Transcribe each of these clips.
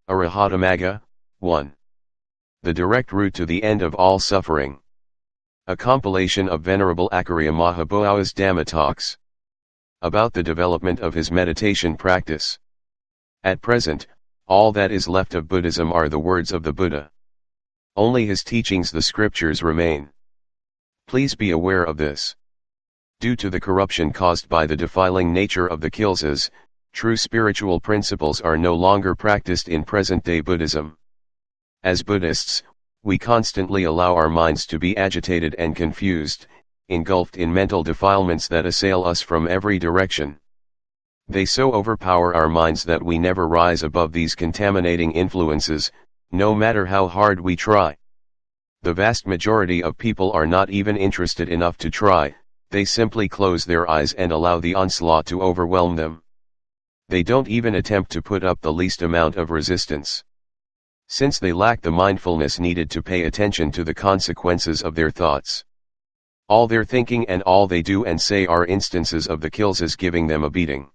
Arahattamagga I. The direct route to the end of all suffering. A compilation of Venerable Ãcariya Boowa's Dhamma talks about the development of his meditation practice. At present, all that is left of Buddhism are the words of the Buddha. Only his teachings, the scriptures, remain. Please be aware of this. Due to the corruption caused by the defiling nature of the kilesas, true spiritual principles are no longer practiced in present-day Buddhism. As Buddhists, we constantly allow our minds to be agitated and confused, engulfed in mental defilements that assail us from every direction. They so overpower our minds that we never rise above these contaminating influences, no matter how hard we try. The vast majority of people are not even interested enough to try. They simply close their eyes and allow the onslaught to overwhelm them. They don't even attempt to put up the least amount of resistance. Since they lack the mindfulness needed to pay attention to the consequences of their thoughts. All their thinking and all they do and say are instances of the kilesas giving them a beating.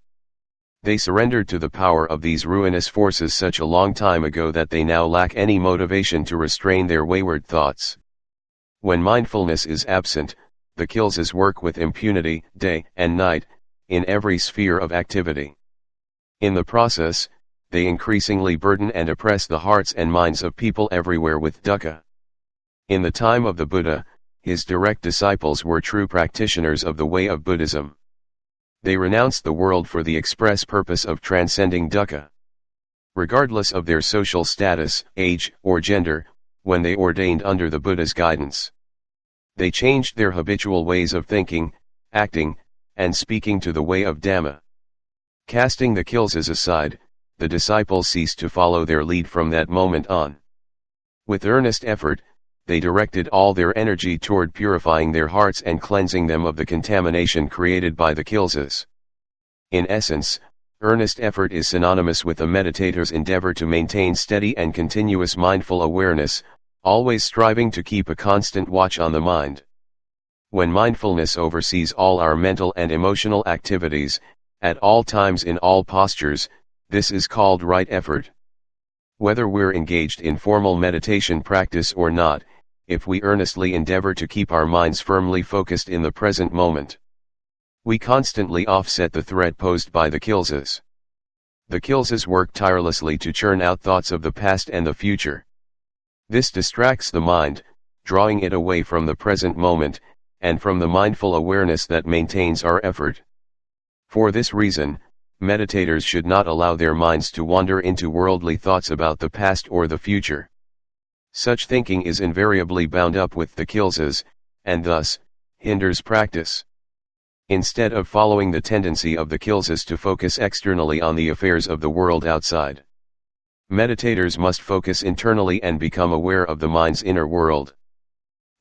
They surrendered to the power of these ruinous forces such a long time ago that they now lack any motivation to restrain their wayward thoughts. When mindfulness is absent, the kilesas work with impunity, day and night, in every sphere of activity. In the process, they increasingly burden and oppress the hearts and minds of people everywhere with dukkha. In the time of the Buddha, his direct disciples were true practitioners of the way of Buddhism. They renounced the world for the express purpose of transcending dukkha. Regardless of their social status, age, or gender, when they ordained under the Buddha's guidance, they changed their habitual ways of thinking, acting, and speaking to the way of Dhamma. Casting the kilesas aside, the disciples ceased to follow their lead from that moment on. With earnest effort, they directed all their energy toward purifying their hearts and cleansing them of the contamination created by the kilesas. In essence, earnest effort is synonymous with a meditator's endeavor to maintain steady and continuous mindful awareness, always striving to keep a constant watch on the mind. When mindfulness oversees all our mental and emotional activities, at all times in all postures, this is called right effort. Whether we're engaged in formal meditation practice or not, if we earnestly endeavor to keep our minds firmly focused in the present moment, we constantly offset the threat posed by the kilesas. The kilesas work tirelessly to churn out thoughts of the past and the future. This distracts the mind, drawing it away from the present moment, and from the mindful awareness that maintains our effort. For this reason, meditators should not allow their minds to wander into worldly thoughts about the past or the future. Such thinking is invariably bound up with the kilesas, and thus, hinders practice. Instead of following the tendency of the kilesas to focus externally on the affairs of the world outside, meditators must focus internally and become aware of the mind's inner world.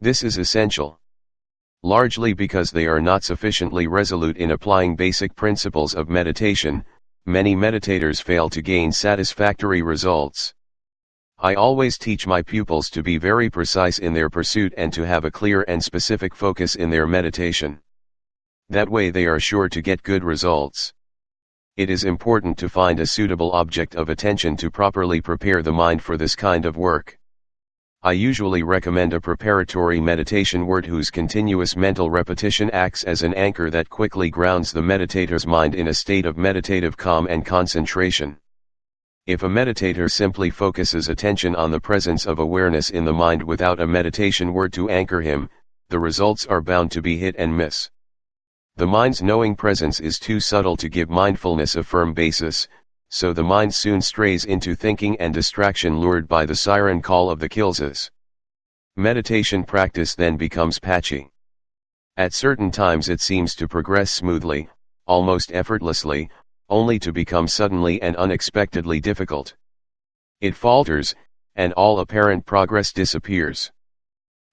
This is essential. Largely because they are not sufficiently resolute in applying basic principles of meditation, many meditators fail to gain satisfactory results. I always teach my pupils to be very precise in their pursuit and to have a clear and specific focus in their meditation. That way they are sure to get good results. It is important to find a suitable object of attention to properly prepare the mind for this kind of work. I usually recommend a preparatory meditation word whose continuous mental repetition acts as an anchor that quickly grounds the meditator's mind in a state of meditative calm and concentration. If a meditator simply focuses attention on the presence of awareness in the mind without a meditation word to anchor him, the results are bound to be hit and miss. The mind's knowing presence is too subtle to give mindfulness a firm basis, so the mind soon strays into thinking and distraction lured by the siren call of the kilesas. Meditation practice then becomes patchy. At certain times it seems to progress smoothly, almost effortlessly, only to become suddenly and unexpectedly difficult. It falters, and all apparent progress disappears.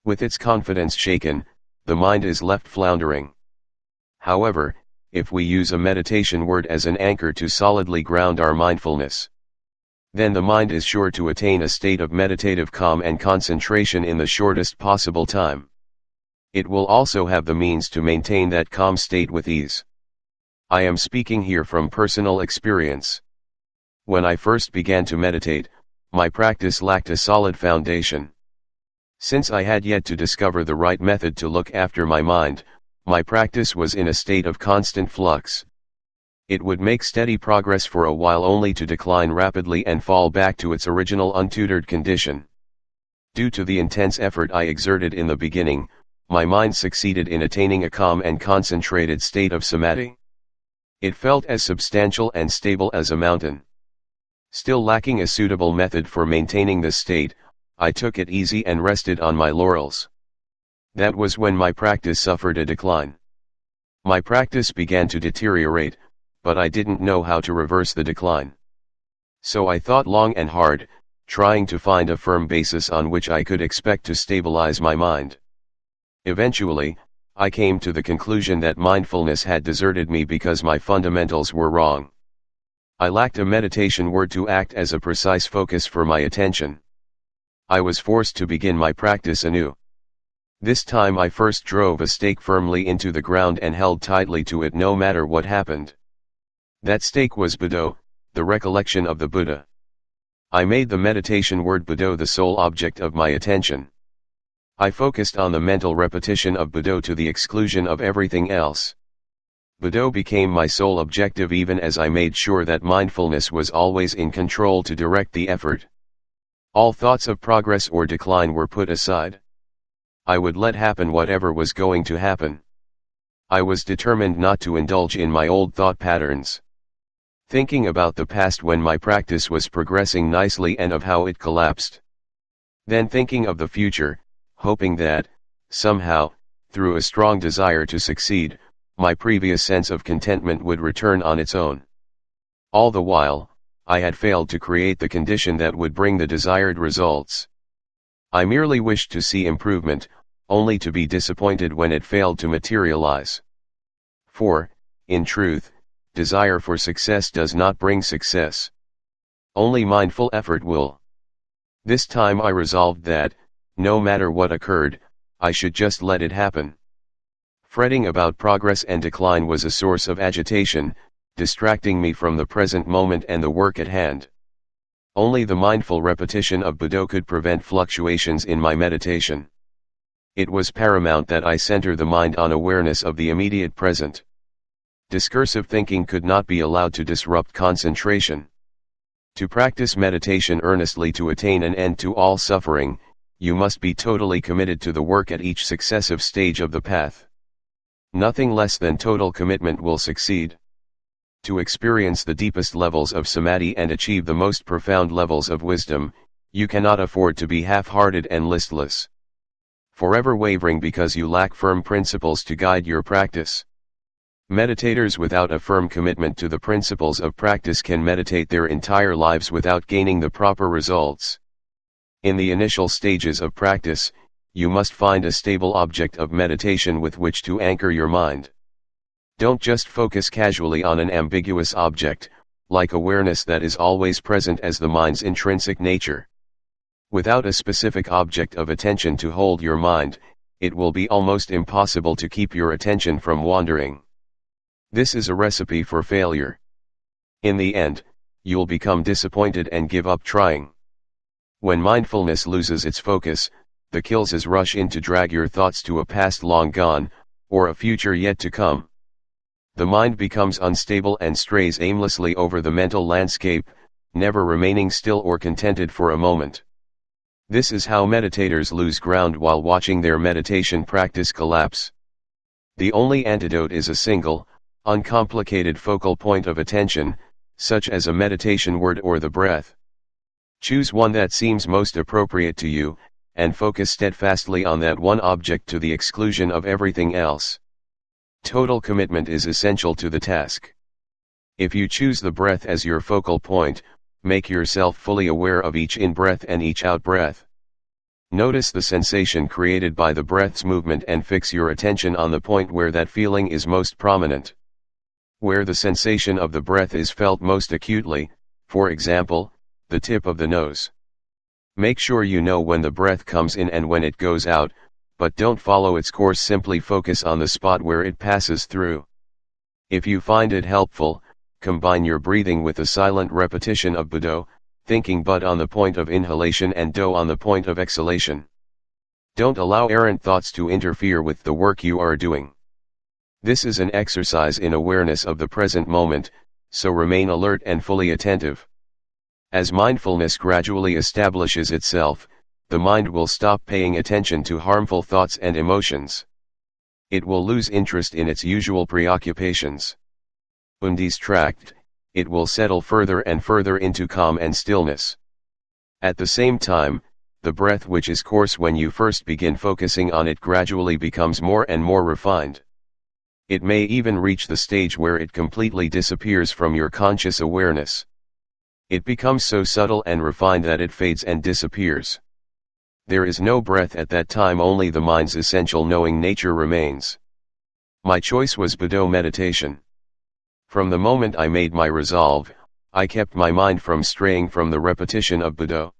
With its confidence shaken, the mind is left floundering. However, if we use a meditation word as an anchor to solidly ground our mindfulness, then the mind is sure to attain a state of meditative calm and concentration in the shortest possible time. It will also have the means to maintain that calm state with ease. I am speaking here from personal experience. When I first began to meditate, my practice lacked a solid foundation. Since I had yet to discover the right method to look after my mind, my practice was in a state of constant flux. It would make steady progress for a while only to decline rapidly and fall back to its original untutored condition. Due to the intense effort I exerted in the beginning, my mind succeeded in attaining a calm and concentrated state of samadhi. It felt as substantial and stable as a mountain. Still lacking a suitable method for maintaining this state, I took it easy and rested on my laurels. That was when my practice suffered a decline. My practice began to deteriorate, but I didn't know how to reverse the decline. So I thought long and hard, trying to find a firm basis on which I could expect to stabilize my mind. Eventually, I came to the conclusion that mindfulness had deserted me because my fundamentals were wrong. I lacked a meditation word to act as a precise focus for my attention. I was forced to begin my practice anew. This time I first drove a stake firmly into the ground and held tightly to it no matter what happened. That stake was Buddha, the recollection of the Buddha. I made the meditation word Buddha the sole object of my attention. I focused on the mental repetition of Buddha to the exclusion of everything else. Buddha became my sole objective even as I made sure that mindfulness was always in control to direct the effort. All thoughts of progress or decline were put aside. I would let happen whatever was going to happen. I was determined not to indulge in my old thought patterns. Thinking about the past when my practice was progressing nicely and of how it collapsed. Then thinking of the future, hoping that, somehow, through a strong desire to succeed, my previous sense of contentment would return on its own. All the while, I had failed to create the condition that would bring the desired results. I merely wished to see improvement, only to be disappointed when it failed to materialize. For, in truth, desire for success does not bring success. Only mindful effort will. This time I resolved that, no matter what occurred, I should just let it happen. Fretting about progress and decline was a source of agitation, distracting me from the present moment and the work at hand. Only the mindful repetition of Buddha could prevent fluctuations in my meditation. It was paramount that I center the mind on awareness of the immediate present. Discursive thinking could not be allowed to disrupt concentration. To practice meditation earnestly to attain an end to all suffering, you must be totally committed to the work at each successive stage of the path. Nothing less than total commitment will succeed. To experience the deepest levels of samadhi and achieve the most profound levels of wisdom, you cannot afford to be half-hearted and listless. Forever wavering because you lack firm principles to guide your practice. Meditators without a firm commitment to the principles of practice can meditate their entire lives without gaining the proper results. In the initial stages of practice, you must find a stable object of meditation with which to anchor your mind. Don't just focus casually on an ambiguous object, like awareness that is always present as the mind's intrinsic nature. Without a specific object of attention to hold your mind, it will be almost impossible to keep your attention from wandering. This is a recipe for failure. In the end, you'll become disappointed and give up trying. When mindfulness loses its focus, the kills rush in to drag your thoughts to a past long gone, or a future yet to come. The mind becomes unstable and strays aimlessly over the mental landscape, never remaining still or contented for a moment. This is how meditators lose ground while watching their meditation practice collapse. The only antidote is a single, uncomplicated focal point of attention, such as a meditation word or the breath. Choose one that seems most appropriate to you, and focus steadfastly on that one object to the exclusion of everything else. Total commitment is essential to the task. If you choose the breath as your focal point, make yourself fully aware of each in-breath and each out-breath. Notice the sensation created by the breath's movement and fix your attention on the point where that feeling is most prominent. Where the sensation of the breath is felt most acutely, for example, the tip of the nose. Make sure you know when the breath comes in and when it goes out, but don't follow its course, simply focus on the spot where it passes through. If you find it helpful, combine your breathing with a silent repetition of Buddha, thinking but on the point of inhalation and do on the point of exhalation. Don't allow errant thoughts to interfere with the work you are doing. This is an exercise in awareness of the present moment, so remain alert and fully attentive. As mindfulness gradually establishes itself, the mind will stop paying attention to harmful thoughts and emotions. It will lose interest in its usual preoccupations. Undistracted, it will settle further and further into calm and stillness. At the same time, the breath, which is coarse when you first begin focusing on it, gradually becomes more and more refined. It may even reach the stage where it completely disappears from your conscious awareness. It becomes so subtle and refined that it fades and disappears. There is no breath at that time, only the mind's essential knowing nature remains. My choice was Buddha meditation. From the moment I made my resolve, I kept my mind from straying from the repetition of Buddha.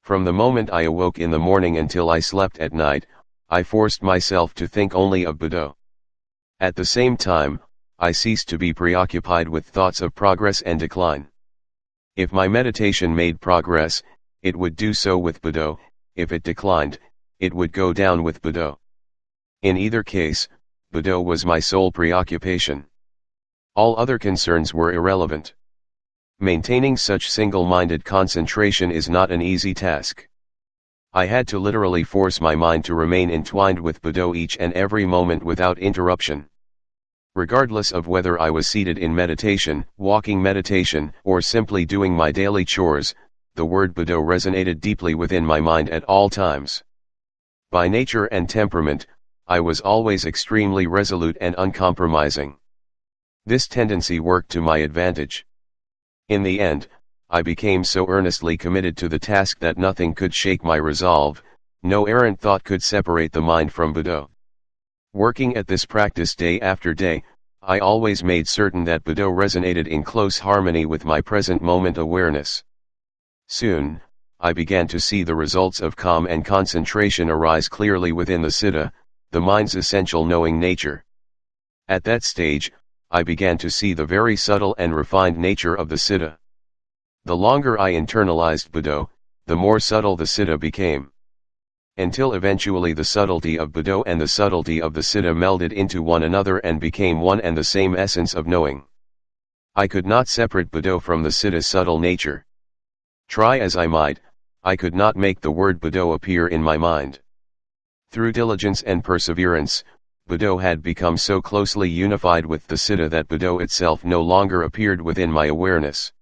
From the moment I awoke in the morning until I slept at night, I forced myself to think only of Buddha. At the same time, I ceased to be preoccupied with thoughts of progress and decline. If my meditation made progress, it would do so with Buddha. If it declined, it would go down with Buddha. In either case, Buddha was my sole preoccupation. All other concerns were irrelevant. Maintaining such single-minded concentration is not an easy task. I had to literally force my mind to remain entwined with Buddha each and every moment without interruption. Regardless of whether I was seated in meditation, walking meditation, or simply doing my daily chores, the word Buddha resonated deeply within my mind at all times. By nature and temperament, I was always extremely resolute and uncompromising. This tendency worked to my advantage. In the end, I became so earnestly committed to the task that nothing could shake my resolve, no errant thought could separate the mind from Buddha. Working at this practice day after day, I always made certain that Buddha resonated in close harmony with my present moment awareness. Soon, I began to see the results of calm and concentration arise clearly within the citta, the mind's essential knowing nature. At that stage, I began to see the very subtle and refined nature of the citta. The longer I internalized Buddha, the more subtle the citta became. Until eventually the subtlety of Buddha and the subtlety of the citta melded into one another and became one and the same essence of knowing. I could not separate Buddha from the citta's subtle nature. Try as I might, I could not make the word Buddha appear in my mind. Through diligence and perseverance, Buddha had become so closely unified with the citta that Buddha itself no longer appeared within my awareness.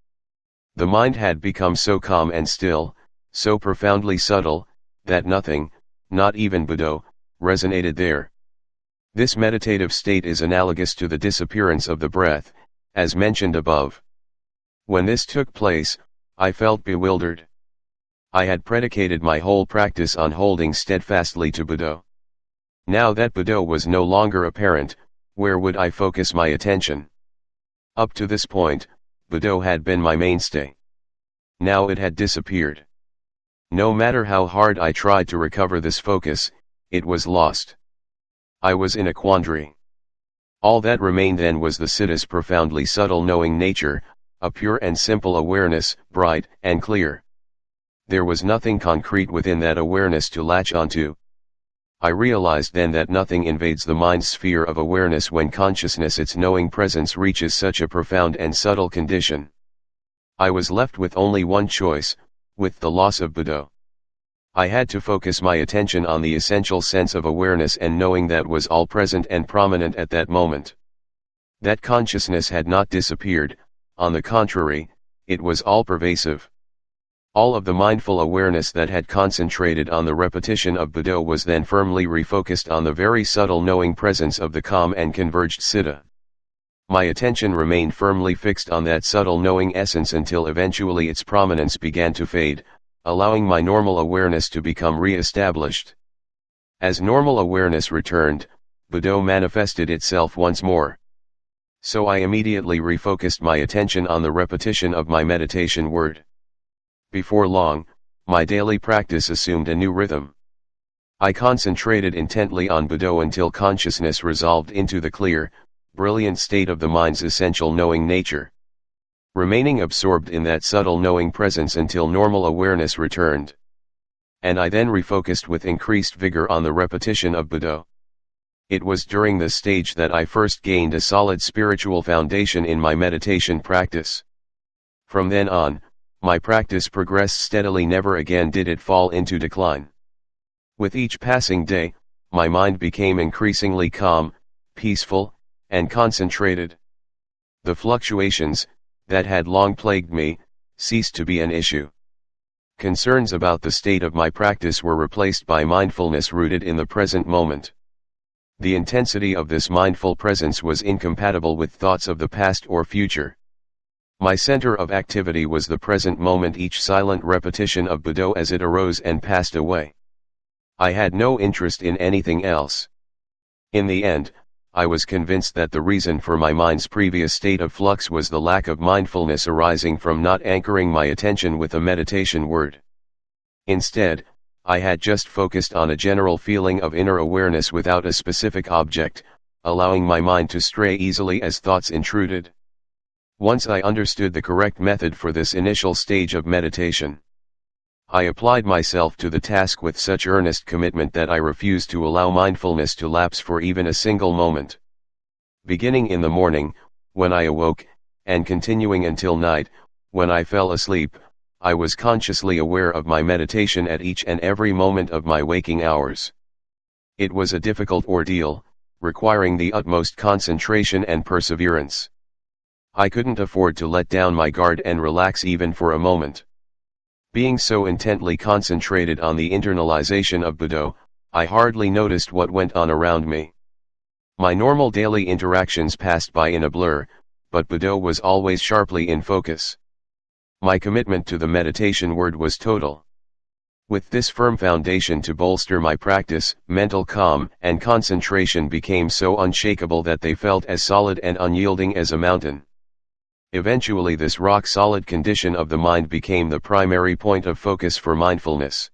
The mind had become so calm and still, so profoundly subtle, that nothing, not even Buddha, resonated there. This meditative state is analogous to the disappearance of the breath, as mentioned above. When this took place, I felt bewildered. I had predicated my whole practice on holding steadfastly to Buddha. Now that Buddha was no longer apparent, where would I focus my attention? Up to this point, Buddha had been my mainstay. Now it had disappeared. No matter how hard I tried to recover this focus, it was lost. I was in a quandary. All that remained then was the citta's profoundly subtle knowing nature, a pure and simple awareness, bright and clear. There was nothing concrete within that awareness to latch onto. I realized then that nothing invades the mind's sphere of awareness when consciousness, its knowing presence, reaches such a profound and subtle condition. I was left with only one choice, with the loss of Buddha. I had to focus my attention on the essential sense of awareness and knowing that was all present and prominent at that moment. That consciousness had not disappeared, on the contrary, it was all pervasive. All of the mindful awareness that had concentrated on the repetition of Buddha was then firmly refocused on the very subtle knowing presence of the calm and converged citta. My attention remained firmly fixed on that subtle knowing essence until eventually its prominence began to fade, allowing my normal awareness to become re-established. As normal awareness returned, Buddha manifested itself once more. So I immediately refocused my attention on the repetition of my meditation word. Before long, my daily practice assumed a new rhythm. I concentrated intently on Buddha until consciousness resolved into the clear, brilliant state of the mind's essential knowing nature. remaining absorbed in that subtle knowing presence until normal awareness returned. And I then refocused with increased vigor on the repetition of Buddha. It was during this stage that I first gained a solid spiritual foundation in my meditation practice. From then on, my practice progressed steadily, never again did it fall into decline. With each passing day, my mind became increasingly calm, peaceful, and concentrated. The fluctuations, that had long plagued me, ceased to be an issue. Concerns about the state of my practice were replaced by mindfulness rooted in the present moment. The intensity of this mindful presence was incompatible with thoughts of the past or future. My center of activity was the present moment, each silent repetition of Buddha as it arose and passed away. I had no interest in anything else. In the end, I was convinced that the reason for my mind's previous state of flux was the lack of mindfulness arising from not anchoring my attention with a meditation word. Instead, I had just focused on a general feeling of inner awareness without a specific object, allowing my mind to stray easily as thoughts intruded. Once I understood the correct method for this initial stage of meditation, I applied myself to the task with such earnest commitment that I refused to allow mindfulness to lapse for even a single moment. Beginning in the morning, when I awoke, and continuing until night, when I fell asleep, I was consciously aware of my meditation at each and every moment of my waking hours. It was a difficult ordeal, requiring the utmost concentration and perseverance. I couldn't afford to let down my guard and relax even for a moment. Being so intently concentrated on the internalization of Buddha, I hardly noticed what went on around me. My normal daily interactions passed by in a blur, but Buddha was always sharply in focus. My commitment to the meditation word was total. With this firm foundation to bolster my practice, mental calm and concentration became so unshakable that they felt as solid and unyielding as a mountain. Eventually, this rock-solid condition of the mind became the primary point of focus for mindfulness.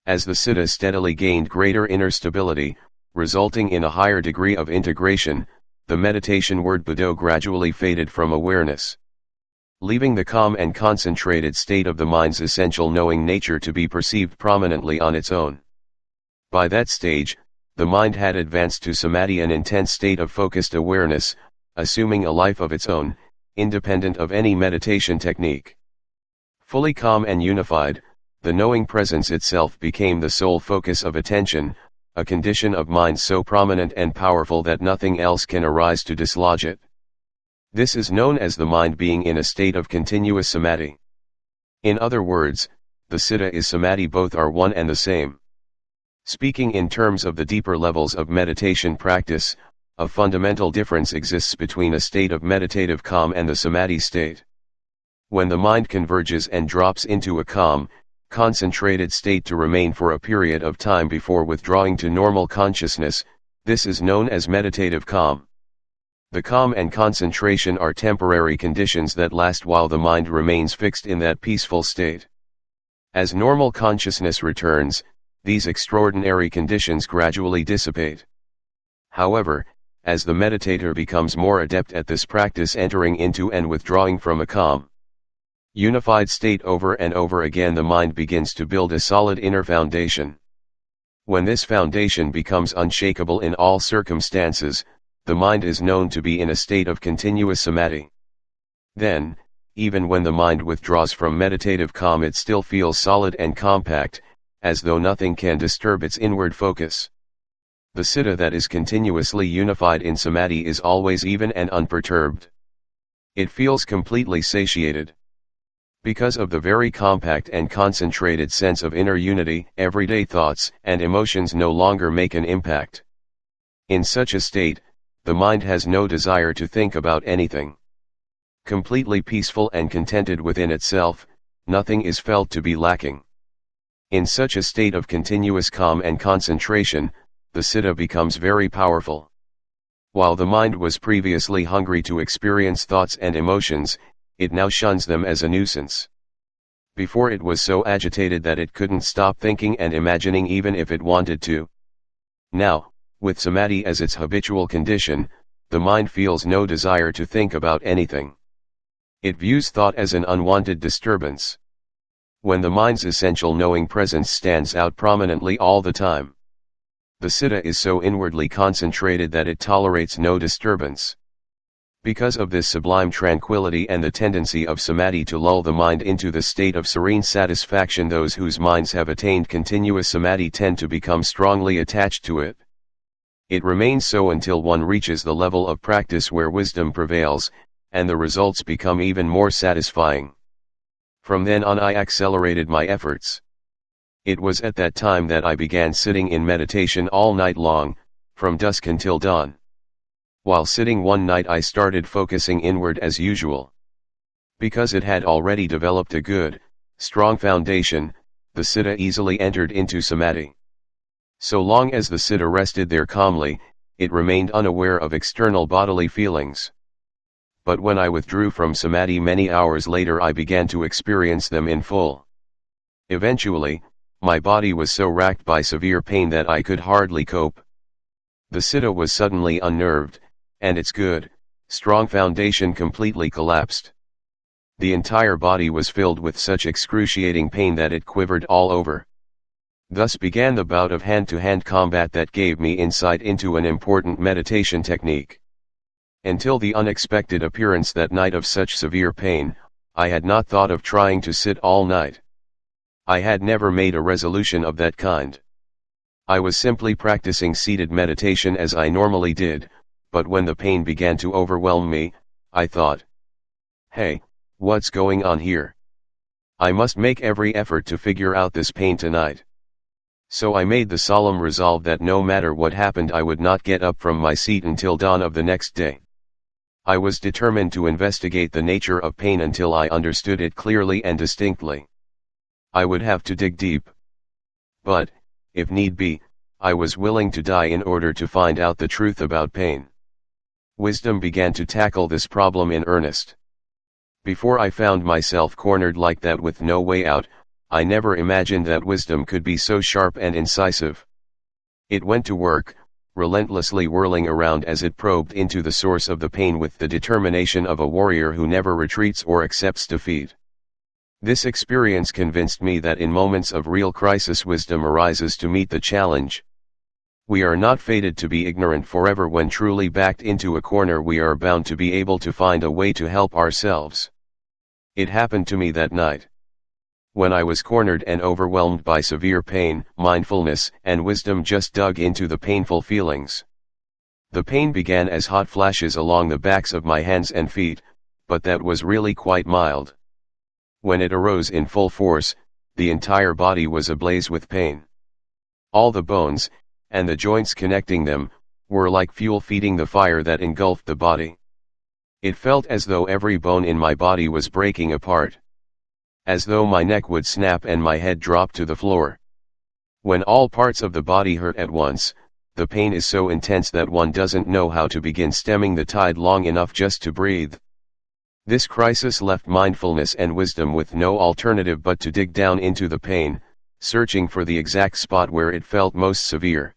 As the citta steadily gained greater inner stability, resulting in a higher degree of integration, the meditation word Buddha gradually faded from awareness, leaving the calm and concentrated state of the mind's essential knowing nature to be perceived prominently on its own. By that stage, the mind had advanced to samadhi, an intense state of focused awareness, assuming a life of its own, independent of any meditation technique. Fully calm and unified, the knowing presence itself became the sole focus of attention, a condition of mind so prominent and powerful that nothing else can arise to dislodge it. This is known as the mind being in a state of continuous samadhi. In other words, the citta is samadhi, both are one and the same. Speaking in terms of the deeper levels of meditation practice, a fundamental difference exists between a state of meditative calm and the samadhi state. When the mind converges and drops into a calm, concentrated state to remain for a period of time before withdrawing to normal consciousness, this is known as meditative calm. The calm and concentration are temporary conditions that last while the mind remains fixed in that peaceful state. As normal consciousness returns, these extraordinary conditions gradually dissipate. However, as the meditator becomes more adept at this practice, entering into and withdrawing from a calm, unified state over and over again, the mind begins to build a solid inner foundation. When this foundation becomes unshakable in all circumstances, the mind is known to be in a state of continuous samadhi. Then, even when the mind withdraws from meditative calm, it still feels solid and compact, as though nothing can disturb its inward focus. The citta that is continuously unified in samadhi is always even and unperturbed. It feels completely satiated. Because of the very compact and concentrated sense of inner unity, everyday thoughts and emotions no longer make an impact. In such a state, the mind has no desire to think about anything. Completely peaceful and contented within itself, nothing is felt to be lacking. In such a state of continuous calm and concentration, the citta becomes very powerful. While the mind was previously hungry to experience thoughts and emotions, it now shuns them as a nuisance. Before, it was so agitated that it couldn't stop thinking and imagining even if it wanted to. Now, with samadhi as its habitual condition, the mind feels no desire to think about anything. It views thought as an unwanted disturbance. When the mind's essential knowing presence stands out prominently all the time, the citta is so inwardly concentrated that it tolerates no disturbance. Because of this sublime tranquility and the tendency of samadhi to lull the mind into the state of serene satisfaction, those whose minds have attained continuous samadhi tend to become strongly attached to it. It remains so until one reaches the level of practice where wisdom prevails, and the results become even more satisfying. From then on I accelerated my efforts. It was at that time that I began sitting in meditation all night long, from dusk until dawn. While sitting one night I started focusing inward as usual. Because it had already developed a good, strong foundation, the citta easily entered into samadhi. So long as the citta rested there calmly, it remained unaware of external bodily feelings. But when I withdrew from samadhi many hours later I began to experience them in full. Eventually, my body was so racked by severe pain that I could hardly cope. The citta was suddenly unnerved, and its good, strong foundation completely collapsed. The entire body was filled with such excruciating pain that it quivered all over. Thus began the bout of hand-to-hand combat that gave me insight into an important meditation technique. Until the unexpected appearance that night of such severe pain, I had not thought of trying to sit all night. I had never made a resolution of that kind. I was simply practicing seated meditation as I normally did, but when the pain began to overwhelm me, I thought, "Hey, what's going on here? I must make every effort to figure out this pain tonight." So I made the solemn resolve that no matter what happened I would not get up from my seat until dawn of the next day. I was determined to investigate the nature of pain until I understood it clearly and distinctly. I would have to dig deep. But, if need be, I was willing to die in order to find out the truth about pain. Wisdom began to tackle this problem in earnest. Before I found myself cornered like that with no way out, I never imagined that wisdom could be so sharp and incisive. It went to work, relentlessly whirling around as it probed into the source of the pain with the determination of a warrior who never retreats or accepts defeat. This experience convinced me that in moments of real crisis wisdom arises to meet the challenge. We are not fated to be ignorant forever. When truly backed into a corner we are bound to be able to find a way to help ourselves. It happened to me that night. When I was cornered and overwhelmed by severe pain, mindfulness and wisdom just dug into the painful feelings. The pain began as hot flashes along the backs of my hands and feet, but that was really quite mild. When it arose in full force, the entire body was ablaze with pain. All the bones, and the joints connecting them, were like fuel feeding the fire that engulfed the body. It felt as though every bone in my body was breaking apart. As though my neck would snap and my head drop to the floor. When all parts of the body hurt at once, the pain is so intense that one doesn't know how to begin stemming the tide long enough just to breathe. This crisis left mindfulness and wisdom with no alternative but to dig down into the pain, searching for the exact spot where it felt most severe.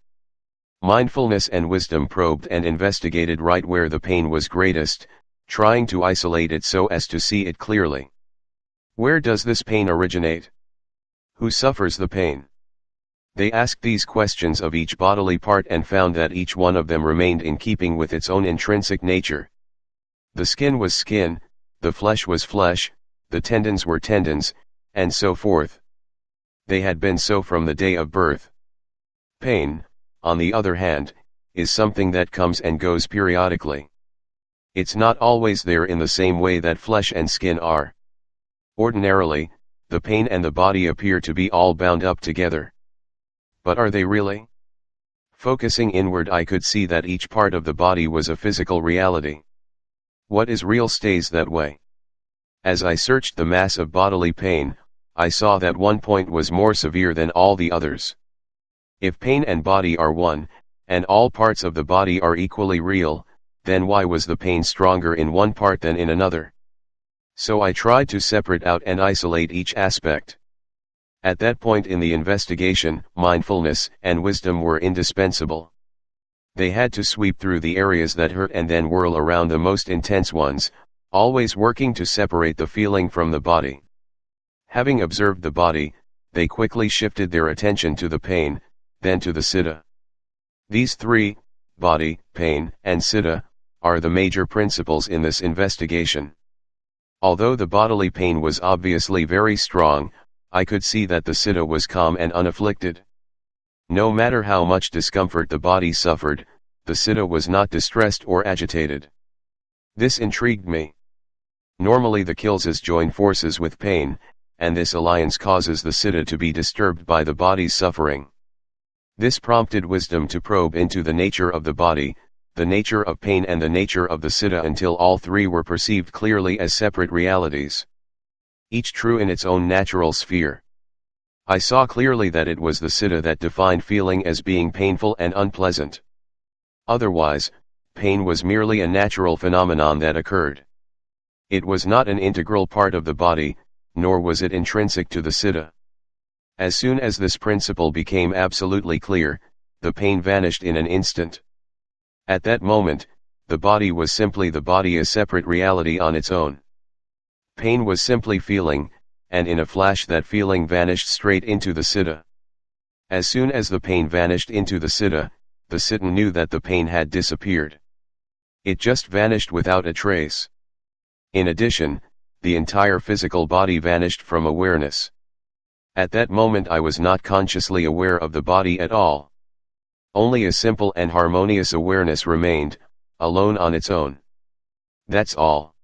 Mindfulness and wisdom probed and investigated right where the pain was greatest, trying to isolate it so as to see it clearly. Where does this pain originate? Who suffers the pain? They asked these questions of each bodily part and found that each one of them remained in keeping with its own intrinsic nature. The skin was skin, the flesh was flesh, the tendons were tendons, and so forth. They had been so from the day of birth. Pain, on the other hand, is something that comes and goes periodically. It's not always there in the same way that flesh and skin are. Ordinarily, the pain and the body appear to be all bound up together. But are they really? Focusing inward I could see that each part of the body was a physical reality. What is real stays that way. As I searched the mass of bodily pain, I saw that one point was more severe than all the others. If pain and body are one, and all parts of the body are equally real, then why was the pain stronger in one part than in another? So I tried to separate out and isolate each aspect. At that point in the investigation, mindfulness and wisdom were indispensable. They had to sweep through the areas that hurt and then whirl around the most intense ones, always working to separate the feeling from the body. Having observed the body, they quickly shifted their attention to the pain, then to the citta. These three, body, pain, and citta, are the major principles in this investigation. Although the bodily pain was obviously very strong, I could see that the citta was calm and unafflicted. No matter how much discomfort the body suffered, the citta was not distressed or agitated. This intrigued me. Normally the kilesas join forces with pain, and this alliance causes the citta to be disturbed by the body's suffering. This prompted wisdom to probe into the nature of the body, the nature of pain and the nature of the citta until all three were perceived clearly as separate realities, each true in its own natural sphere. I saw clearly that it was the citta that defined feeling as being painful and unpleasant. Otherwise, pain was merely a natural phenomenon that occurred. It was not an integral part of the body, nor was it intrinsic to the citta. As soon as this principle became absolutely clear, the pain vanished in an instant. At that moment, the body was simply the body, a separate reality on its own. Pain was simply feeling, and in a flash that feeling vanished straight into the citta. As soon as the pain vanished into the citta knew that the pain had disappeared. It just vanished without a trace. In addition, the entire physical body vanished from awareness. At that moment I was not consciously aware of the body at all. Only a simple and harmonious awareness remained, alone on its own. That's all.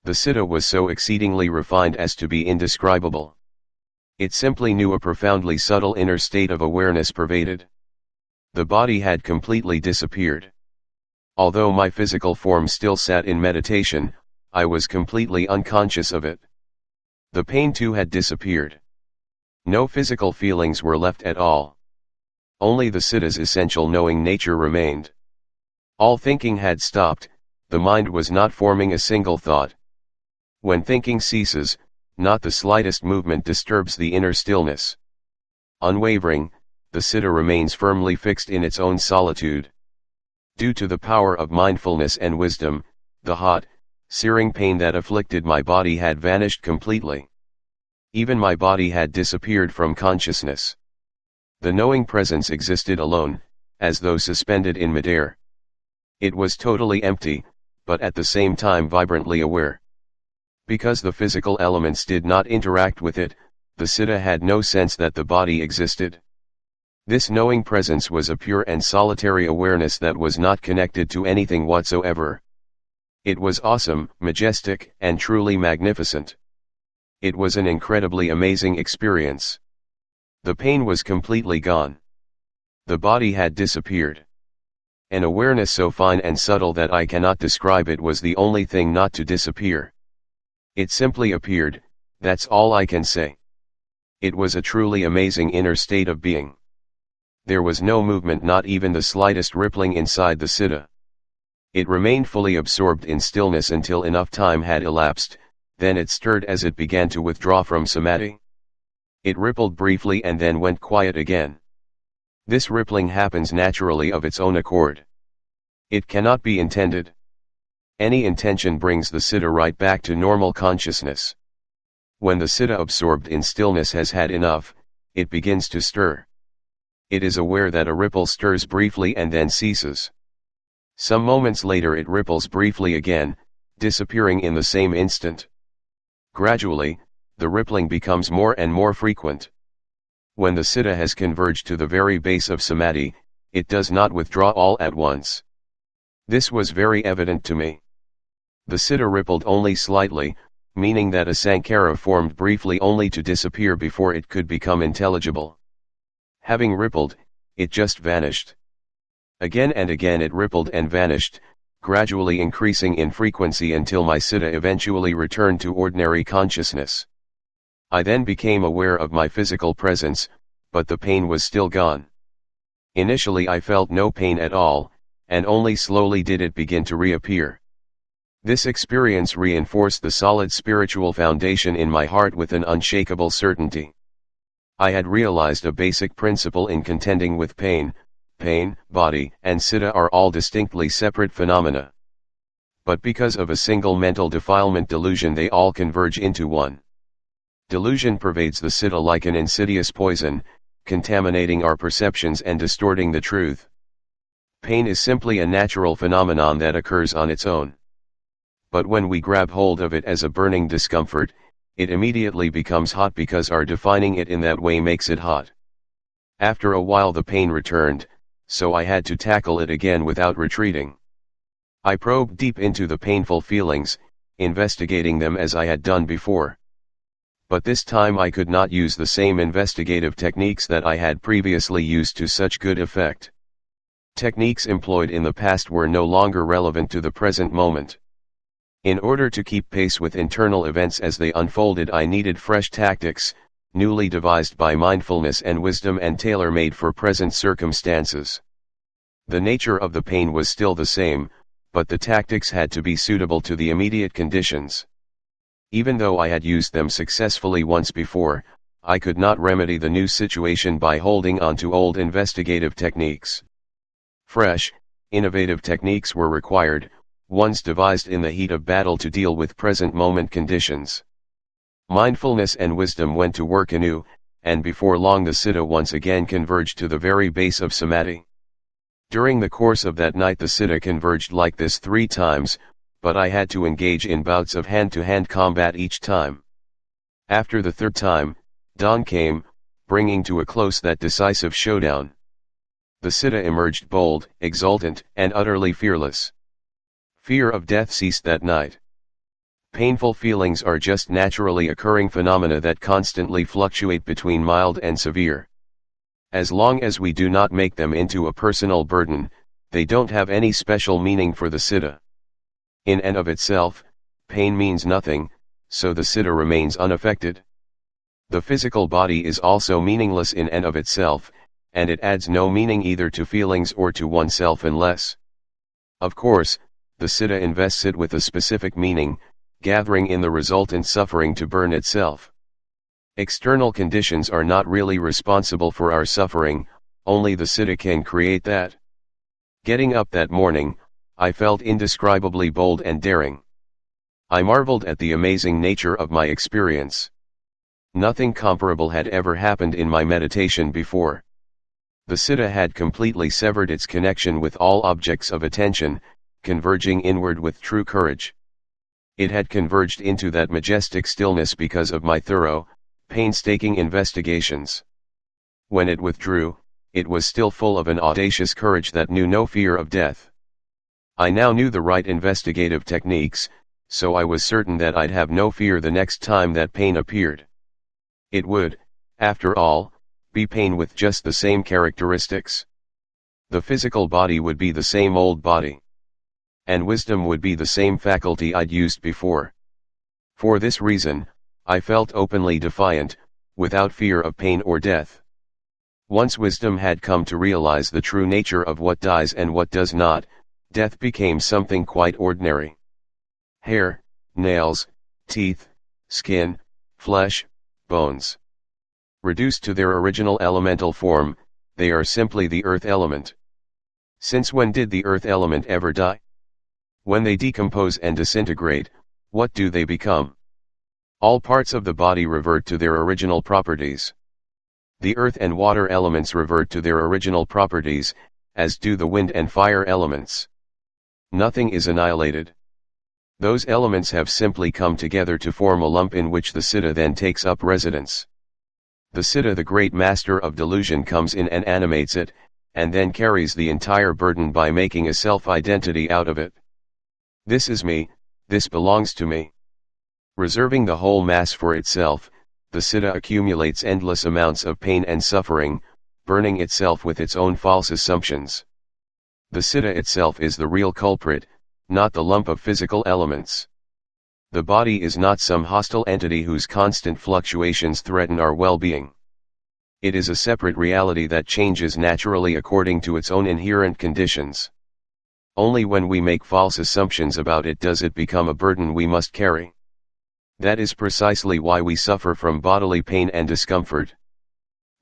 The citta was so exceedingly refined as to be indescribable. It simply knew a profoundly subtle inner state of awareness pervaded. The body had completely disappeared. Although my physical form still sat in meditation, I was completely unconscious of it. The pain too had disappeared. No physical feelings were left at all. Only the citta's essential knowing nature remained. All thinking had stopped, the mind was not forming a single thought. When thinking ceases, not the slightest movement disturbs the inner stillness. Unwavering, the citta remains firmly fixed in its own solitude. Due to the power of mindfulness and wisdom, the hot, searing pain that afflicted my body had vanished completely. Even my body had disappeared from consciousness. The knowing presence existed alone, as though suspended in midair. It was totally empty, but at the same time vibrantly aware. Because the physical elements did not interact with it, the citta had no sense that the body existed. This knowing presence was a pure and solitary awareness that was not connected to anything whatsoever. It was awesome, majestic, and truly magnificent. It was an incredibly amazing experience. The pain was completely gone. The body had disappeared. An awareness so fine and subtle that I cannot describe it was the only thing not to disappear. It simply appeared, that's all I can say. It was a truly amazing inner state of being. There was no movement, not even the slightest rippling inside the citta. It remained fully absorbed in stillness until enough time had elapsed, then it stirred as it began to withdraw from samadhi. It rippled briefly and then went quiet again. This rippling happens naturally of its own accord. It cannot be intended. Any intention brings the citta right back to normal consciousness. When the citta absorbed in stillness has had enough, it begins to stir. It is aware that a ripple stirs briefly and then ceases. Some moments later it ripples briefly again, disappearing in the same instant. Gradually, the rippling becomes more and more frequent. When the citta has converged to the very base of samadhi, it does not withdraw all at once. This was very evident to me. The citta rippled only slightly, meaning that a sankhara formed briefly only to disappear before it could become intelligible. Having rippled, it just vanished. Again and again it rippled and vanished, gradually increasing in frequency until my citta eventually returned to ordinary consciousness. I then became aware of my physical presence, but the pain was still gone. Initially I felt no pain at all, and only slowly did it begin to reappear. This experience reinforced the solid spiritual foundation in my heart with an unshakable certainty. I had realized a basic principle in contending with pain: body, and citta are all distinctly separate phenomena. But because of a single mental defilement delusion they all converge into one. Delusion pervades the citta like an insidious poison, contaminating our perceptions and distorting the truth. Pain is simply a natural phenomenon that occurs on its own. But when we grab hold of it as a burning discomfort, it immediately becomes hot because our defining it in that way makes it hot. After a while the pain returned, so I had to tackle it again without retreating. I probed deep into the painful feelings, investigating them as I had done before. But this time I could not use the same investigative techniques that I had previously used to such good effect. Techniques employed in the past were no longer relevant to the present moment. In order to keep pace with internal events as they unfolded, I needed fresh tactics, newly devised by mindfulness and wisdom and tailor-made for present circumstances. The nature of the pain was still the same, but the tactics had to be suitable to the immediate conditions. Even though I had used them successfully once before, I could not remedy the new situation by holding on to old investigative techniques. Fresh, innovative techniques were required, ones devised in the heat of battle to deal with present moment conditions. Mindfulness and wisdom went to work anew, and before long the citta once again converged to the very base of samadhi. During the course of that night the citta converged like this 3 times, but I had to engage in bouts of hand-to-hand combat each time. After the 3rd time, dawn came, bringing to a close that decisive showdown. The citta emerged bold, exultant, and utterly fearless. Fear of death ceased that night. Painful feelings are just naturally occurring phenomena that constantly fluctuate between mild and severe. As long as we do not make them into a personal burden, they don't have any special meaning for the citta. In and of itself, pain means nothing, so the citta remains unaffected. The physical body is also meaningless in and of itself, and it adds no meaning either to feelings or to oneself unless, of course, the citta invests it with a specific meaning, gathering in the resultant suffering to burn itself. External conditions are not really responsible for our suffering, only the citta can create that. Getting up that morning, I felt indescribably bold and daring. I marveled at the amazing nature of my experience. Nothing comparable had ever happened in my meditation before. The citta had completely severed its connection with all objects of attention, converging inward with true courage. It had converged into that majestic stillness because of my thorough, painstaking investigations. When it withdrew, it was still full of an audacious courage that knew no fear of death. I now knew the right investigative techniques, so I was certain that I'd have no fear the next time that pain appeared. It would, after all, be pain with just the same characteristics. The physical body would be the same old body. And wisdom would be the same faculty I'd used before. For this reason, I felt openly defiant, without fear of pain or death. Once wisdom had come to realize the true nature of what dies and what does not, death became something quite ordinary. Hair, nails, teeth, skin, flesh, bones. Reduced to their original elemental form, they are simply the earth element. Since when did the earth element ever die? When they decompose and disintegrate, what do they become? All parts of the body revert to their original properties. The earth and water elements revert to their original properties, as do the wind and fire elements. Nothing is annihilated. Those elements have simply come together to form a lump in which the citta then takes up residence. The citta, the great master of delusion, comes in and animates it, and then carries the entire burden by making a self-identity out of it. This is me, this belongs to me. Reserving the whole mass for itself, the citta accumulates endless amounts of pain and suffering, burning itself with its own false assumptions. The citta itself is the real culprit, not the lump of physical elements. The body is not some hostile entity whose constant fluctuations threaten our well-being. It is a separate reality that changes naturally according to its own inherent conditions. Only when we make false assumptions about it does it become a burden we must carry. That is precisely why we suffer from bodily pain and discomfort.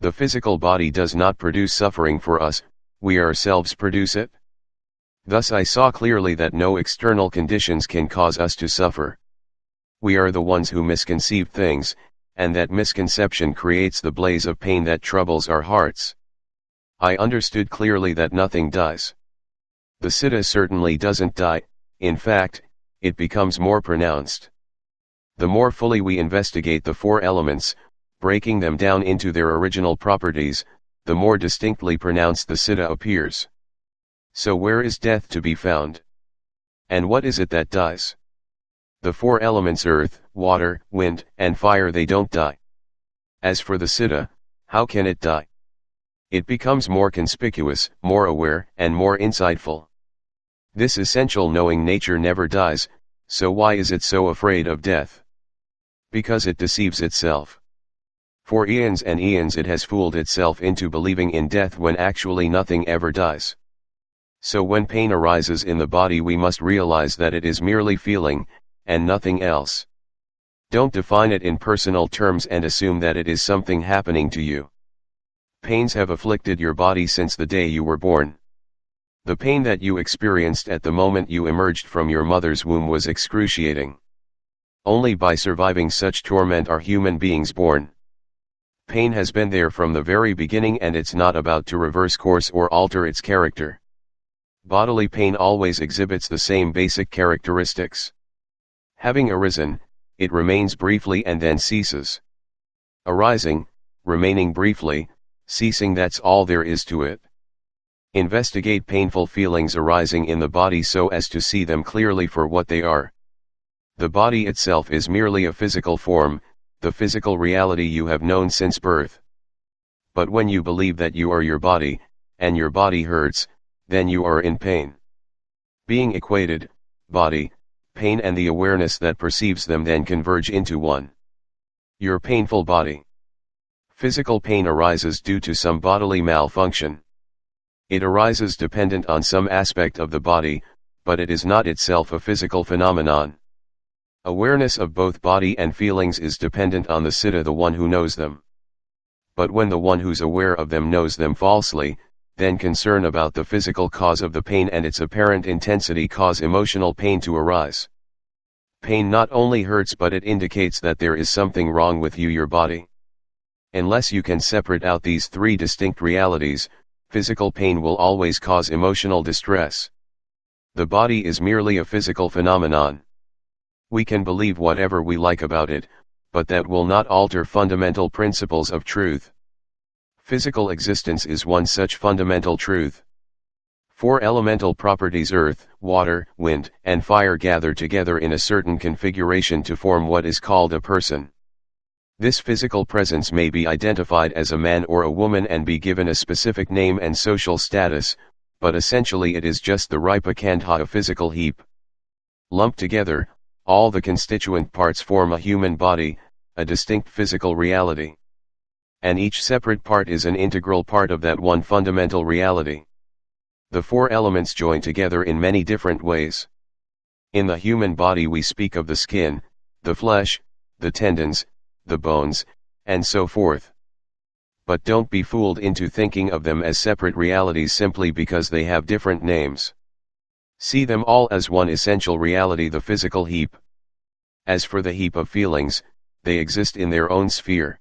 The physical body does not produce suffering for us, we ourselves produce it. Thus I saw clearly that no external conditions can cause us to suffer. We are the ones who misconceive things, and that misconception creates the blaze of pain that troubles our hearts. I understood clearly that nothing does. The citta certainly doesn't die, in fact, it becomes more pronounced. The more fully we investigate the four elements, breaking them down into their original properties, the more distinctly pronounced the citta appears. So where is death to be found? And what is it that dies? The four elements earth, water, wind, and fire, they don't die. As for the citta, how can it die? It becomes more conspicuous, more aware, and more insightful. This essential knowing nature never dies, so why is it so afraid of death? Because it deceives itself. For eons and eons it has fooled itself into believing in death when actually nothing ever dies. So when pain arises in the body, we must realize that it is merely feeling, and nothing else. Don't define it in personal terms and assume that it is something happening to you. Pains have afflicted your body since the day you were born. The pain that you experienced at the moment you emerged from your mother's womb was excruciating. Only by surviving such torment are human beings born. Pain has been there from the very beginning, and it's not about to reverse course or alter its character. Bodily pain always exhibits the same basic characteristics. Having arisen, it remains briefly and then ceases. Arising, remaining briefly, ceasing, that's all there is to it. Investigate painful feelings arising in the body so as to see them clearly for what they are. The body itself is merely a physical form, the physical reality you have known since birth. But when you believe that you are your body, and your body hurts, then you are in pain. Being equated, body, pain and the awareness that perceives them then converge into one. Your painful body. Physical pain arises due to some bodily malfunction. It arises dependent on some aspect of the body, but it is not itself a physical phenomenon. Awareness of both body and feelings is dependent on the citta, the one who knows them. But when the one who's aware of them knows them falsely, then concern about the physical cause of the pain and its apparent intensity cause emotional pain to arise. Pain not only hurts, but it indicates that there is something wrong with you, your body. Unless you can separate out these three distinct realities, physical pain will always cause emotional distress. The body is merely a physical phenomenon. We can believe whatever we like about it, but that will not alter fundamental principles of truth. Physical existence is one such fundamental truth. Four elemental properties earth, water, wind, and fire gather together in a certain configuration to form what is called a person. This physical presence may be identified as a man or a woman and be given a specific name and social status, but essentially it is just the Ripakandha, a physical heap. Lumped together, all the constituent parts form a human body, a distinct physical reality. And each separate part is an integral part of that one fundamental reality. The four elements join together in many different ways. In the human body we speak of the skin, the flesh, the tendons, the bones, and so forth. But don't be fooled into thinking of them as separate realities simply because they have different names. See them all as one essential reality, the physical heap. As for the heap of feelings, they exist in their own sphere.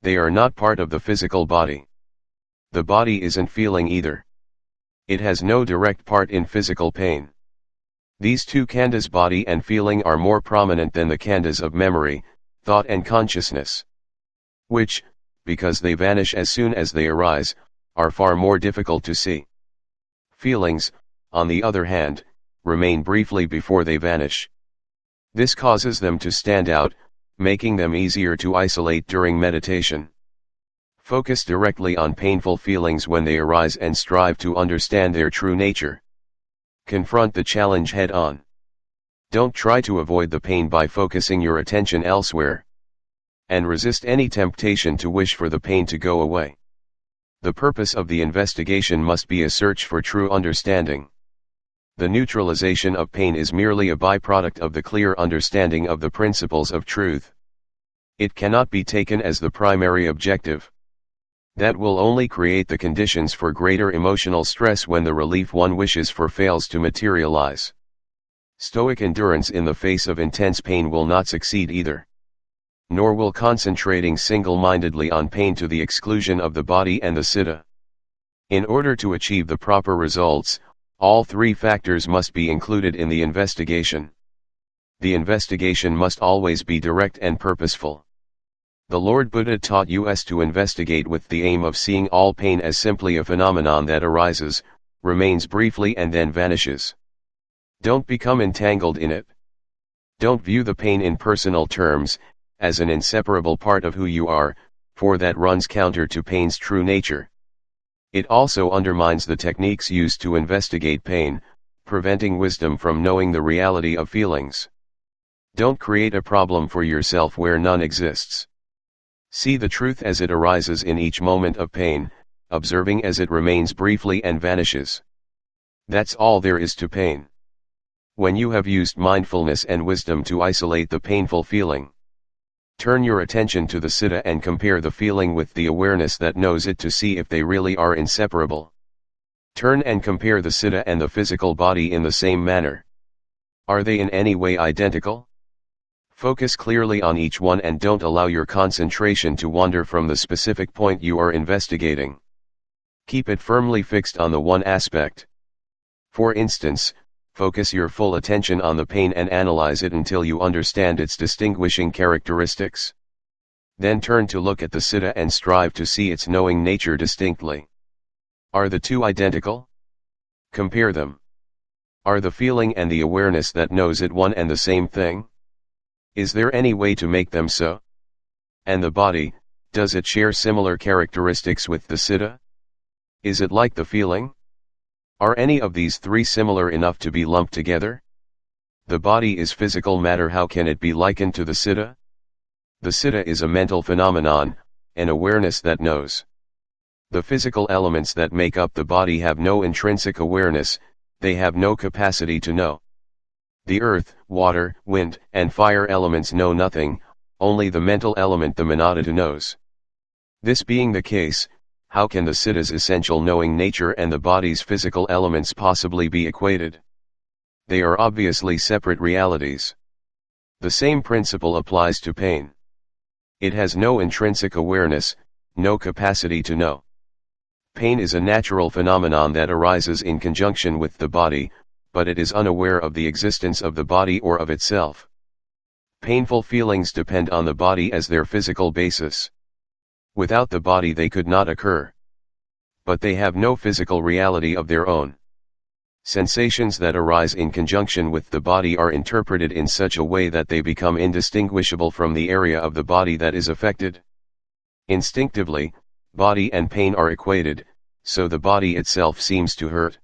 They are not part of the physical body. The body isn't feeling either. It has no direct part in physical pain. These two khandhas, body and feeling, are more prominent than the khandhas of memory, thought and consciousness, which, because they vanish as soon as they arise, are far more difficult to see. Feelings, on the other hand, remain briefly before they vanish. This causes them to stand out, making them easier to isolate during meditation. Focus directly on painful feelings when they arise and strive to understand their true nature. Confront the challenge head on. Don't try to avoid the pain by focusing your attention elsewhere. And resist any temptation to wish for the pain to go away. The purpose of the investigation must be a search for true understanding. The neutralization of pain is merely a byproduct of the clear understanding of the principles of truth. It cannot be taken as the primary objective. That will only create the conditions for greater emotional stress when the relief one wishes for fails to materialize. Stoic endurance in the face of intense pain will not succeed either. Nor will concentrating single-mindedly on pain to the exclusion of the body and the citta. In order to achieve the proper results, all three factors must be included in the investigation. The investigation must always be direct and purposeful. The Lord Buddha taught us to investigate with the aim of seeing all pain as simply a phenomenon that arises, remains briefly and then vanishes. Don't become entangled in it. Don't view the pain in personal terms, as an inseparable part of who you are, for that runs counter to pain's true nature. It also undermines the techniques used to investigate pain, preventing wisdom from knowing the reality of feelings. Don't create a problem for yourself where none exists. See the truth as it arises in each moment of pain, observing as it remains briefly and vanishes. That's all there is to pain. When you have used mindfulness and wisdom to isolate the painful feeling, turn your attention to the citta and compare the feeling with the awareness that knows it to see if they really are inseparable. Turn and compare the citta and the physical body in the same manner. Are they in any way identical? Focus clearly on each one and don't allow your concentration to wander from the specific point you are investigating. Keep it firmly fixed on the one aspect. For instance, focus your full attention on the pain and analyze it until you understand its distinguishing characteristics. Then turn to look at the citta and strive to see its knowing nature distinctly. Are the two identical? Compare them. Are the feeling and the awareness that knows it one and the same thing? Is there any way to make them so? And the body, does it share similar characteristics with the citta? Is it like the feeling? Are any of these three similar enough to be lumped together? The body is physical matter, how can it be likened to the citta? The citta is a mental phenomenon, an awareness that knows. The physical elements that make up the body have no intrinsic awareness, they have no capacity to know. The earth, water, wind, and fire elements know nothing, only the mental element the manada knows. This being the case, how can the citta's essential knowing nature and the body's physical elements possibly be equated? They are obviously separate realities. The same principle applies to pain. It has no intrinsic awareness, no capacity to know. Pain is a natural phenomenon that arises in conjunction with the body, but it is unaware of the existence of the body or of itself. Painful feelings depend on the body as their physical basis. Without the body they could not occur. But they have no physical reality of their own. Sensations that arise in conjunction with the body are interpreted in such a way that they become indistinguishable from the area of the body that is affected. Instinctively, body and pain are equated, so the body itself seems to hurt.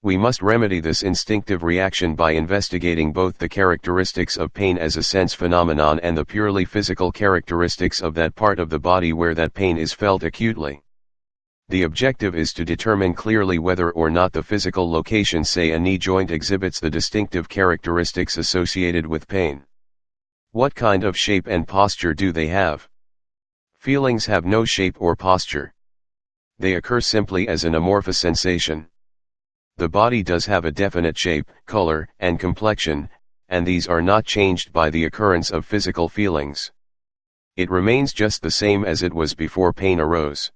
We must remedy this instinctive reaction by investigating both the characteristics of pain as a sense phenomenon and the purely physical characteristics of that part of the body where that pain is felt acutely. The objective is to determine clearly whether or not the physical location, say a knee joint, exhibits the distinctive characteristics associated with pain. What kind of shape and posture do they have? Feelings have no shape or posture. They occur simply as an amorphous sensation. The body does have a definite shape, color, and complexion, and these are not changed by the occurrence of physical feelings. It remains just the same as it was before pain arose.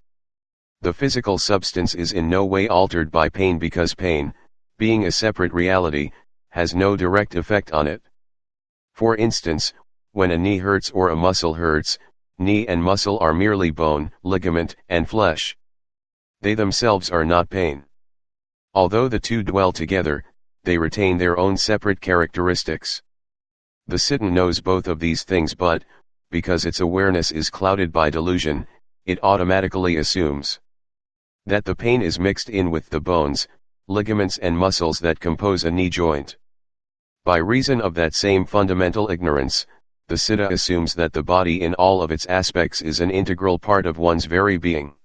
The physical substance is in no way altered by pain because pain, being a separate reality, has no direct effect on it. For instance, when a knee hurts or a muscle hurts, knee and muscle are merely bone, ligament, and flesh. They themselves are not pain. Although the two dwell together, they retain their own separate characteristics. The citta knows both of these things, but, because its awareness is clouded by delusion, it automatically assumes that the pain is mixed in with the bones, ligaments and muscles that compose a knee joint. By reason of that same fundamental ignorance, the citta assumes that the body in all of its aspects is an integral part of one's very being.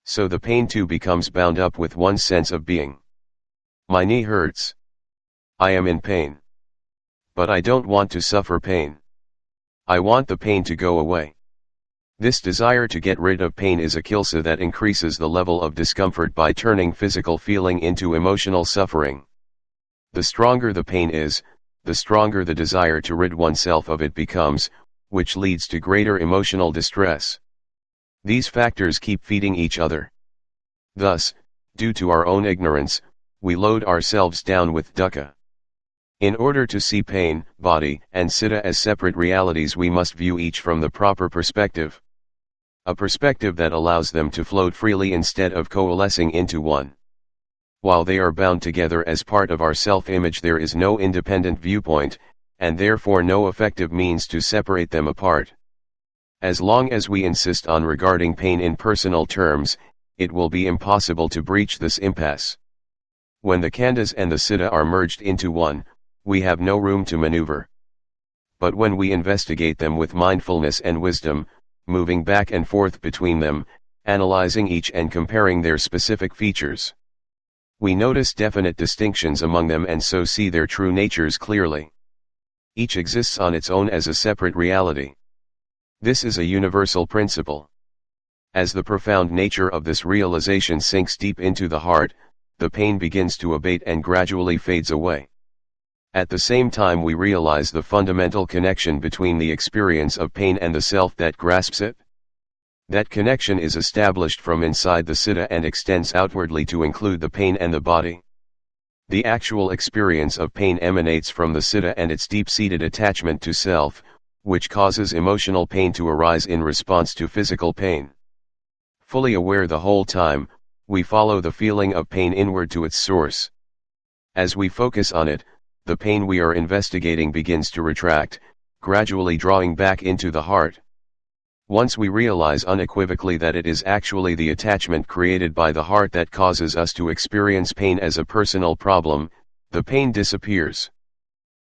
So the pain too becomes bound up with one's sense of being. My knee hurts. I am in pain. But I don't want to suffer pain. I want the pain to go away. This desire to get rid of pain is a kilesa that increases the level of discomfort by turning physical feeling into emotional suffering. The stronger the pain is, the stronger the desire to rid oneself of it becomes, which leads to greater emotional distress. These factors keep feeding each other. Thus, due to our own ignorance, we load ourselves down with dukkha. In order to see pain, body, and citta as separate realities, we must view each from the proper perspective. A perspective that allows them to float freely instead of coalescing into one. While they are bound together as part of our self-image, there is no independent viewpoint, and therefore no effective means to separate them apart. As long as we insist on regarding pain in personal terms, it will be impossible to breach this impasse. When the khandhas and the citta are merged into one, we have no room to maneuver. But when we investigate them with mindfulness and wisdom, moving back and forth between them, analyzing each and comparing their specific features, we notice definite distinctions among them and so see their true natures clearly. Each exists on its own as a separate reality. This is a universal principle. As the profound nature of this realization sinks deep into the heart, the pain begins to abate and gradually fades away. At the same time, we realize the fundamental connection between the experience of pain and the self that grasps it. That connection is established from inside the citta and extends outwardly to include the pain and the body. The actual experience of pain emanates from the citta and its deep-seated attachment to self, which causes emotional pain to arise in response to physical pain. Fully aware the whole time, we follow the feeling of pain inward to its source. As we focus on it, the pain we are investigating begins to retract, gradually drawing back into the heart. Once we realize unequivocally that it is actually the attachment created by the heart that causes us to experience pain as a personal problem, the pain disappears.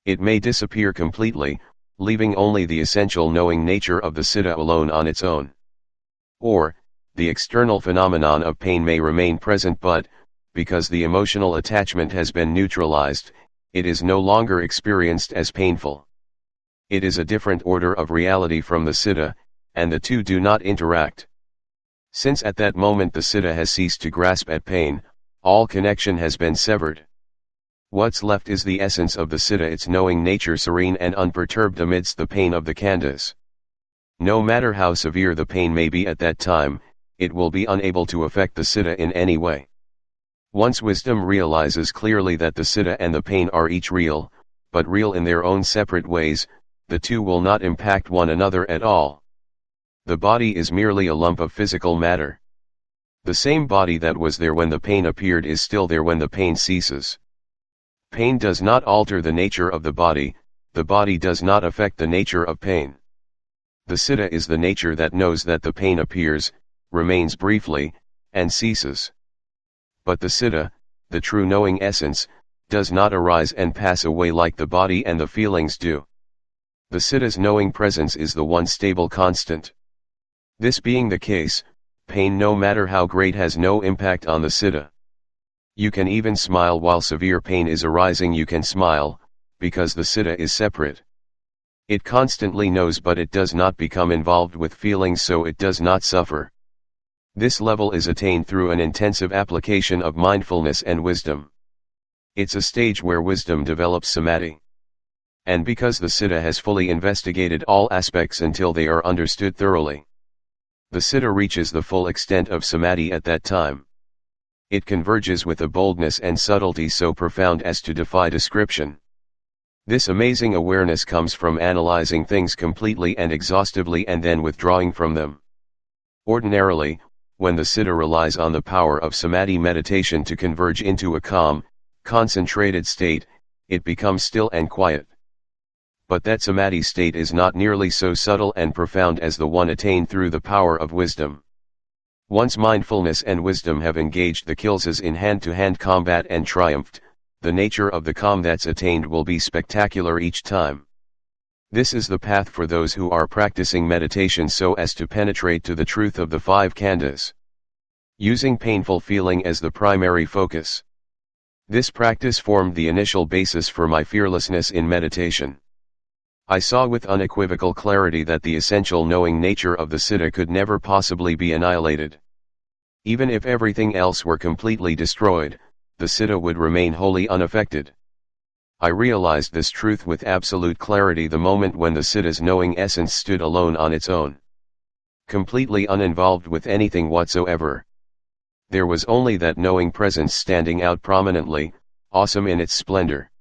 It may disappear completely, leaving only the essential knowing nature of the citta alone on its own. Or, the external phenomenon of pain may remain present but, because the emotional attachment has been neutralized, it is no longer experienced as painful. It is a different order of reality from the citta, and the two do not interact. Since at that moment the citta has ceased to grasp at pain, all connection has been severed. What's left is the essence of the citta, its knowing nature serene and unperturbed amidst the pain of the khandhas. No matter how severe the pain may be at that time, it will be unable to affect the citta in any way. Once wisdom realizes clearly that the citta and the pain are each real, but real in their own separate ways, the two will not impact one another at all. The body is merely a lump of physical matter. The same body that was there when the pain appeared is still there when the pain ceases. Pain does not alter the nature of the body does not affect the nature of pain. The citta is the nature that knows that the pain appears, remains briefly, and ceases. But the citta, the true knowing essence, does not arise and pass away like the body and the feelings do. The citta's knowing presence is the one stable constant. This being the case, pain no matter how great has no impact on the citta. You can even smile while severe pain is arising. You can smile, because the citta is separate. It constantly knows but it does not become involved with feelings, so it does not suffer. This level is attained through an intensive application of mindfulness and wisdom. It's a stage where wisdom develops samadhi. And because the citta has fully investigated all aspects until they are understood thoroughly, the citta reaches the full extent of samadhi at that time. It converges with a boldness and subtlety so profound as to defy description. This amazing awareness comes from analyzing things completely and exhaustively and then withdrawing from them. Ordinarily, when the citta relies on the power of samadhi meditation to converge into a calm, concentrated state, it becomes still and quiet. But that samadhi state is not nearly so subtle and profound as the one attained through the power of wisdom. Once mindfulness and wisdom have engaged the kilesas in hand-to-hand combat and triumphed, the nature of the calm that's attained will be spectacular each time. This is the path for those who are practicing meditation so as to penetrate to the truth of the five khandhas. Using painful feeling as the primary focus. This practice formed the initial basis for my fearlessness in meditation. I saw with unequivocal clarity that the essential knowing nature of the Siddha could never possibly be annihilated. Even if everything else were completely destroyed, the Siddha would remain wholly unaffected. I realized this truth with absolute clarity the moment when the Siddha's knowing essence stood alone on its own, completely uninvolved with anything whatsoever. There was only that knowing presence standing out prominently, awesome in its splendor.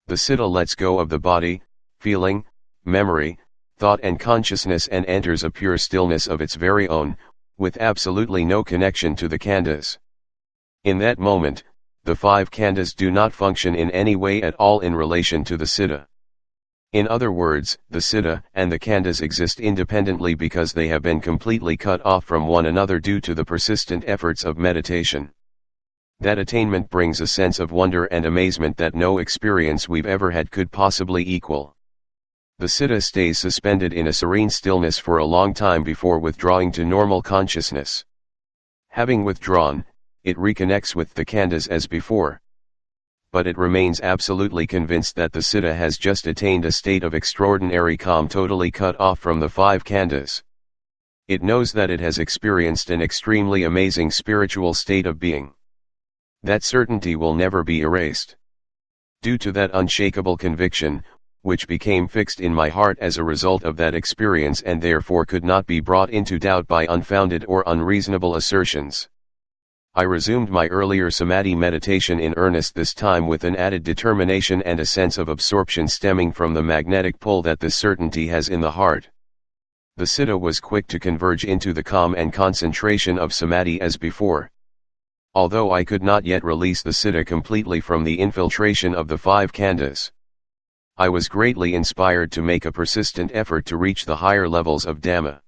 The Siddha lets go of the body, feeling, memory, thought and consciousness and enters a pure stillness of its very own, with absolutely no connection to the khandhas. In that moment, the five khandhas do not function in any way at all in relation to the Siddha. In other words, the Siddha and the khandhas exist independently because they have been completely cut off from one another due to the persistent efforts of meditation. That attainment brings a sense of wonder and amazement that no experience we've ever had could possibly equal. The Siddha stays suspended in a serene stillness for a long time before withdrawing to normal consciousness. Having withdrawn, it reconnects with the khandhas as before. But it remains absolutely convinced that the Siddha has just attained a state of extraordinary calm totally cut off from the five khandhas. It knows that it has experienced an extremely amazing spiritual state of being. That certainty will never be erased. Due to that unshakable conviction, which became fixed in my heart as a result of that experience and therefore could not be brought into doubt by unfounded or unreasonable assertions, I resumed my earlier samadhi meditation in earnest, this time with an added determination and a sense of absorption stemming from the magnetic pull that this certainty has in the heart. The Siddha was quick to converge into the calm and concentration of samadhi as before. Although I could not yet release the Siddha completely from the infiltration of the five khandhas, I was greatly inspired to make a persistent effort to reach the higher levels of Dhamma.